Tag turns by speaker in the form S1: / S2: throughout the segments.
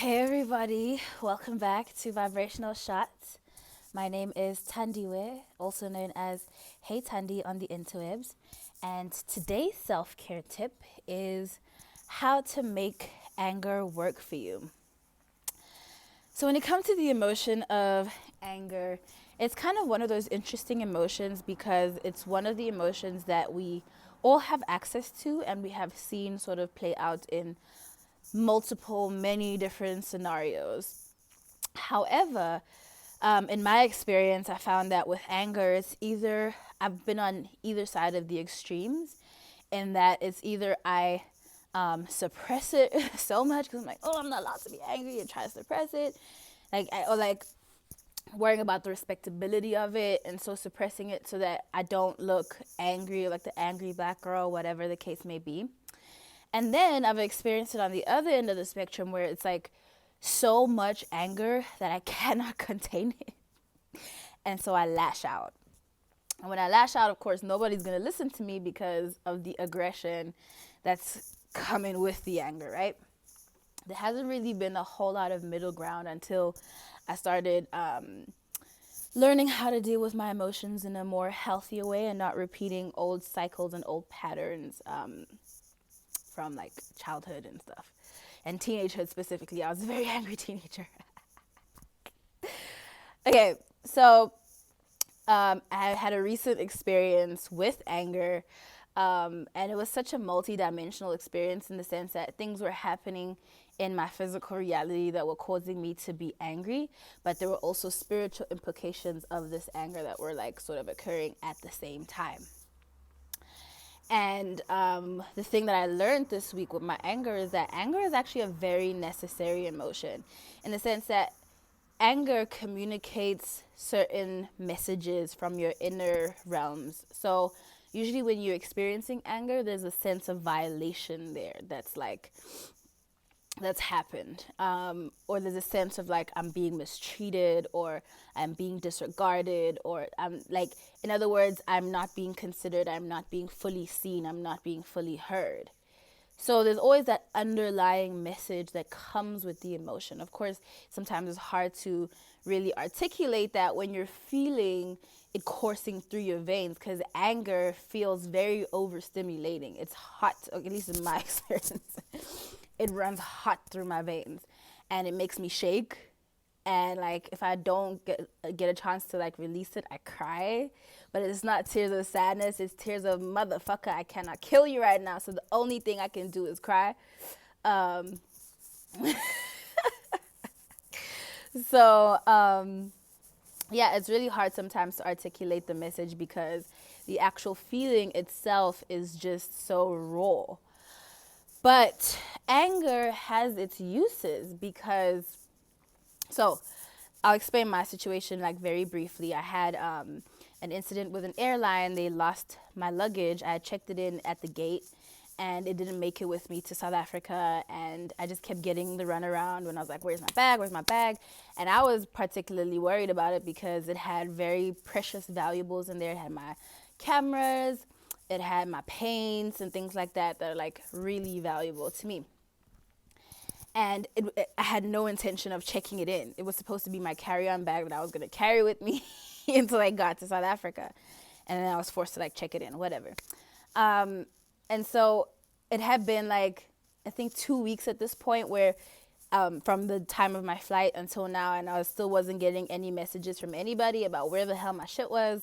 S1: Hey everybody, welcome back to Vibrational Shots. My name is Tandiwe, also known as Hey Tandi on the interwebs, and today's self-care tip is how to make anger work for you. So when it comes to the emotion of anger, it's kind of one of those interesting emotions because it's one of the emotions that we all have access to and we have seen sort of play out in many different scenarios. However, in my experience, I found that with anger, I've been on either side of the extremes, in that it's either I suppress it so much because I'm like, oh, I'm not allowed to be angry and try to suppress it, or worrying about the respectability of it and so suppressing it so that I don't look angry, like the angry black girl, whatever the case may be. And then I've experienced it on the other end of the spectrum where it's like so much anger that I cannot contain it. And so I lash out. And when I lash out, of course, nobody's going to listen to me because of the aggression that's coming with the anger, right? There hasn't really been a whole lot of middle ground until I started learning how to deal with my emotions in a more healthier way and not repeating old cycles and old patterns from like childhood and stuff. And teenagehood specifically. I was a very angry teenager. Okay, so I had a recent experience with anger, and it was such a multi-dimensional experience in the sense that things were happening in my physical reality that were causing me to be angry, but there were also spiritual implications of this anger that were like sort of occurring at the same time. And the thing that I learned this week with my anger is that anger is actually a very necessary emotion, in the sense that anger communicates certain messages from your inner realms. So usually when you're experiencing anger, there's a sense of violation there that's happened, or there's a sense of like I'm being mistreated, or I'm being disregarded, or I'm like, in other words, I'm not being considered, I'm not being fully seen, I'm not being fully heard. So there's always that underlying message that comes with the emotion. Of course, sometimes it's hard to really articulate that when you're feeling it coursing through your veins, because anger feels very overstimulating. It's hot, or at least in my experience. It runs hot through my veins and it makes me shake. And like if I don't get a chance to like release it, I cry. But it's not tears of sadness, it's tears of motherfucker, I cannot kill you right now, so the only thing I can do is cry. um so yeah, it's really hard sometimes to articulate the message because the actual feeling itself is just so raw. But anger has its uses because, so I'll explain my situation like very briefly. I had an incident with an airline. They lost my luggage. I had checked it in at the gate and it didn't make it with me to South Africa. And I just kept getting the runaround when I was like, where's my bag? Where's my bag? And I was particularly worried about it because it had very precious valuables in there. It had my cameras, it had my paints and things like that that are like really valuable to me. And I had no intention of checking it in. It was supposed to be my carry-on bag that I was going to carry with me until I got to South Africa. And then I was forced to like check it in, whatever. And so it had been like, I think 2 weeks at this point where from the time of my flight until now, and I still wasn't getting any messages from anybody about where the hell my shit was.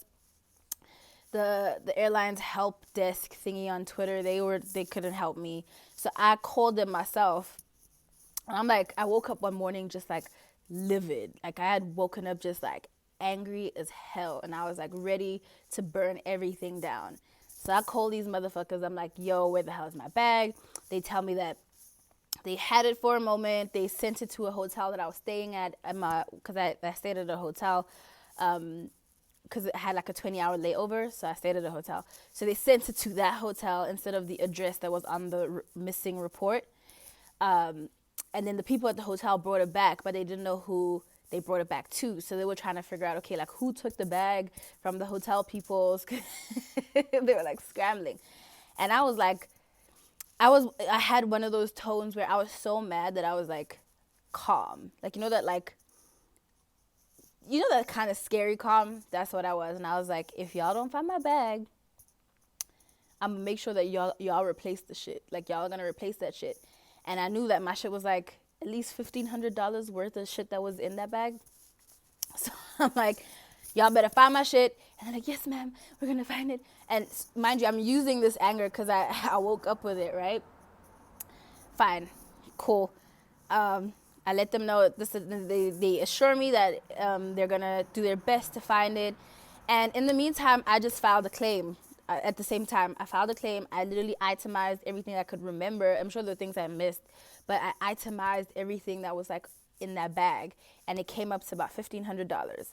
S1: The airline's help desk thingy on Twitter, they couldn't help me. So I called them myself. And I'm like, I woke up one morning just like livid. Like I had woken up just like angry as hell. And I was like ready to burn everything down. So I call these motherfuckers. I'm like, yo, where the hell is my bag? They tell me that they had it for a moment. They sent it to a hotel that I was staying at because I stayed at a hotel because it had like a 20-hour layover. So I stayed at a hotel. So they sent it to that hotel instead of the address that was on the missing report. And then the people at the hotel brought it back, but they didn't know who they brought it back to. So they were trying to figure out, okay, like who took the bag from the hotel people's. They were like scrambling. And I had one of those tones where I was so mad that I was like, calm. Like, that kind of scary calm? That's what I was. And I was like, if y'all don't find my bag, I'm gonna make sure that y'all replace the shit. Like, y'all are gonna replace that shit. And I knew that my shit was like at least $1,500 worth of shit that was in that bag. So I'm like, y'all better find my shit. And they're like, yes, ma'am, we're gonna find it. And mind you, I'm using this anger because I woke up with it, right? Fine, cool. I let them know they assure me that they're gonna do their best to find it. And in the meantime, I just filed a claim. At the same time, I filed a claim. I literally itemized everything I could remember. I'm sure there are things I missed, but I itemized everything that was like in that bag, and it came up to about $1,500.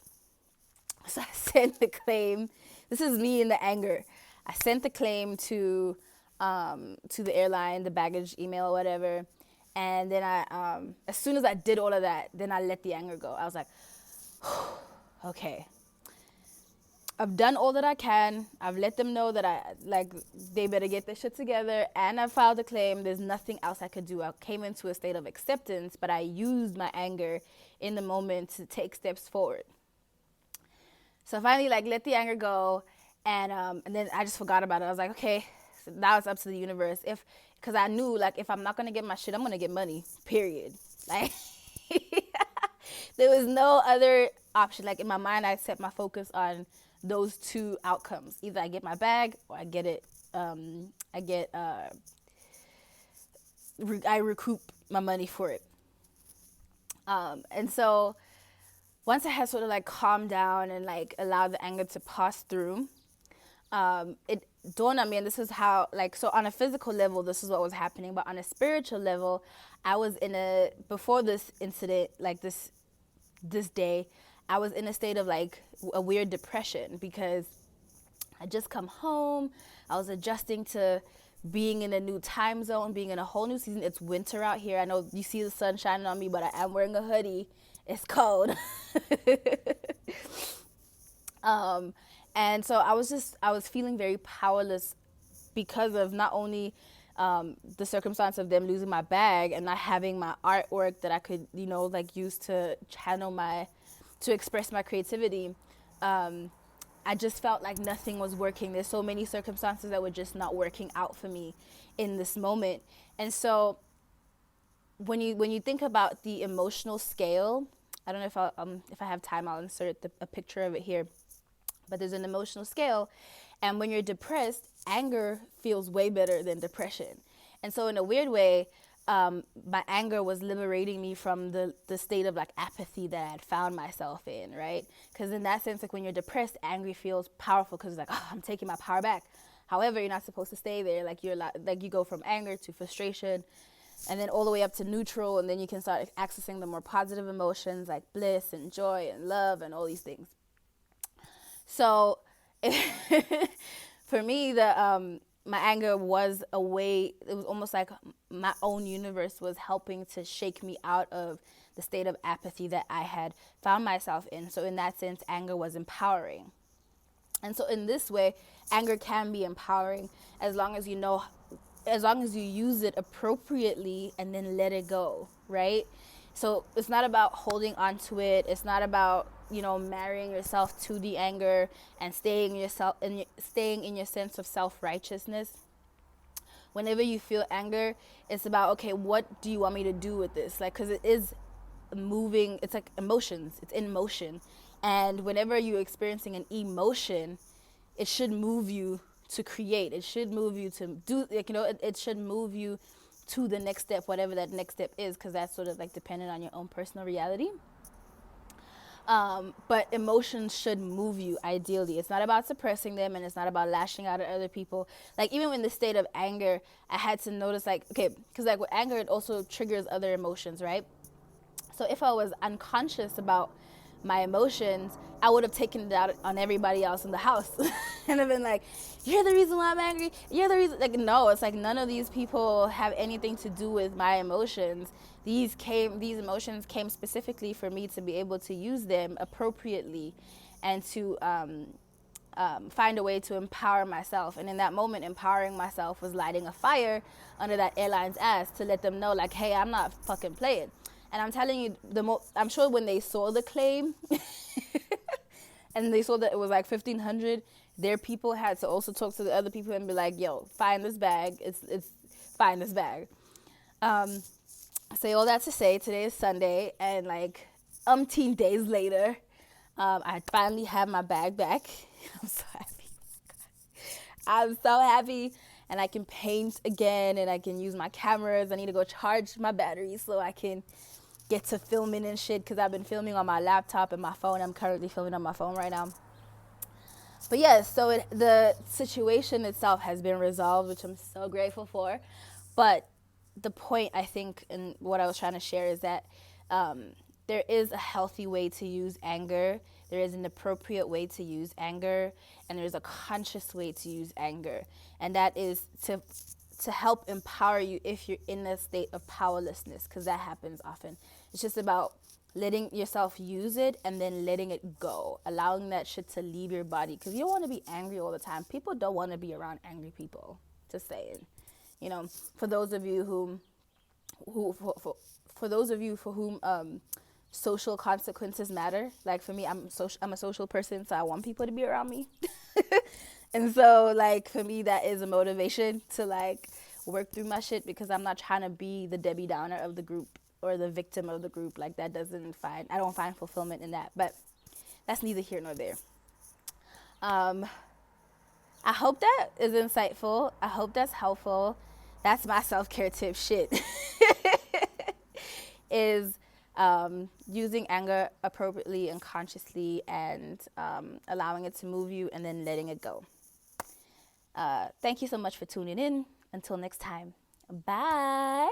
S1: So I sent the claim. This is me in the anger. I sent the claim to the airline, the baggage email, or whatever. And then as soon as I did all of that, then I let the anger go. I was like, okay, I've done all that I can. I've let them know that they better get their shit together, and I filed a claim. There's nothing else I could do. I came into a state of acceptance, but I used my anger in the moment to take steps forward. So I finally let the anger go, and then I just forgot about it. I was like, okay, so now it's up to the universe. Because I knew if I'm not gonna get my shit, I'm gonna get money. Period. Like there was no other option. Like in my mind, I set my focus on those two outcomes. Either I get my bag or I get it. I recoup my money for it. And so once I had sort of calmed down and allowed the anger to pass through, it dawned on me, and this is how so on a physical level, this is what was happening, but on a spiritual level, I was before this incident, this day, I was in a state of a weird depression because I just come home. I was adjusting to being in a new time zone, being in a whole new season. It's winter out here. I know you see the sun shining on me, but I am wearing a hoodie. It's cold. And so I was feeling very powerless because of not only the circumstance of them losing my bag and not having my artwork that I could, use to to express my creativity. I just felt like nothing was working. There's so many circumstances that were just not working out for me in this moment. And so when you think about the emotional scale, I don't know if I have time, I'll insert a picture of it here. But there's an emotional scale, and when you're depressed, anger feels way better than depression. And so in a weird way, my anger was liberating me from the state of apathy that I had found myself in, right? Because in that sense, when you're depressed, angry feels powerful because it's I'm taking my power back. However, you're not supposed to stay there. You go from anger to frustration, and then all the way up to neutral, and then you can start accessing the more positive emotions like bliss and joy and love and all these things. So for me, my anger was a way, it was almost like my own universe was helping to shake me out of the state of apathy that I had found myself in. So in that sense, anger was empowering. And so in this way, anger can be empowering as long as you use it appropriately and then let it go, right? So it's not about holding on to it. It's not about, marrying yourself to the anger and staying in your sense of self-righteousness. Whenever you feel anger, it's about, okay, what do you want me to do with this? Because it is moving. It's like emotions. It's in motion. And whenever you're experiencing an emotion, it should move you to create. It should move you to do, it should move you to the next step, whatever that next step is, because that's sort of dependent on your own personal reality. But emotions should move you, ideally. It's not about suppressing them, and it's not about lashing out at other people. Even in the state of anger, I had to notice, because with anger, it also triggers other emotions, right? So if I was unconscious about my emotions, I would have taken it out on everybody else in the house. And I've been you're the reason why I'm angry. You're the reason. No, it's none of these people have anything to do with my emotions. These emotions came specifically for me to be able to use them appropriately and to find a way to empower myself. And in that moment, empowering myself was lighting a fire under that airline's ass to let them know, hey, I'm not fucking playing. And I'm telling you, I'm sure when they saw the claim and they saw that it was like 1,500, their people had to also talk to the other people and be like, "Yo, find this bag. It's find this bag." Um, say all that to say, today is Sunday, and like umpteen days later, I finally have my bag back. I'm so happy. I'm so happy. And I can paint again, and I can use my cameras. I need to go charge my batteries so I can get to filming and shit, because I've been filming on my laptop and my phone. I'm currently filming on my phone right now. But yes, so the situation itself has been resolved, which I'm so grateful for. But the point, I think, and what I was trying to share is that there is a healthy way to use anger. There is an appropriate way to use anger, and there's a conscious way to use anger. And that is to help empower you if you're in a state of powerlessness, because that happens often. It's just about letting yourself use it and then letting it go, allowing that shit to leave your body, because you don't want to be angry all the time. People don't want to be around angry people. Just saying. You know, for those of you for those of you for whom social consequences matter, like for me, I'm a social person, so I want people to be around me. And so like for me, that is a motivation to like work through my shit, because I'm not trying to be the Debbie Downer of the group or the victim of the group. Like I don't find fulfillment in that. But that's neither here nor there. I hope that is insightful. I hope that's helpful. That's my self-care tip shit. Is using anger appropriately and consciously, and allowing it to move you and then letting it go. Thank you so much for tuning in. Until next time. Bye.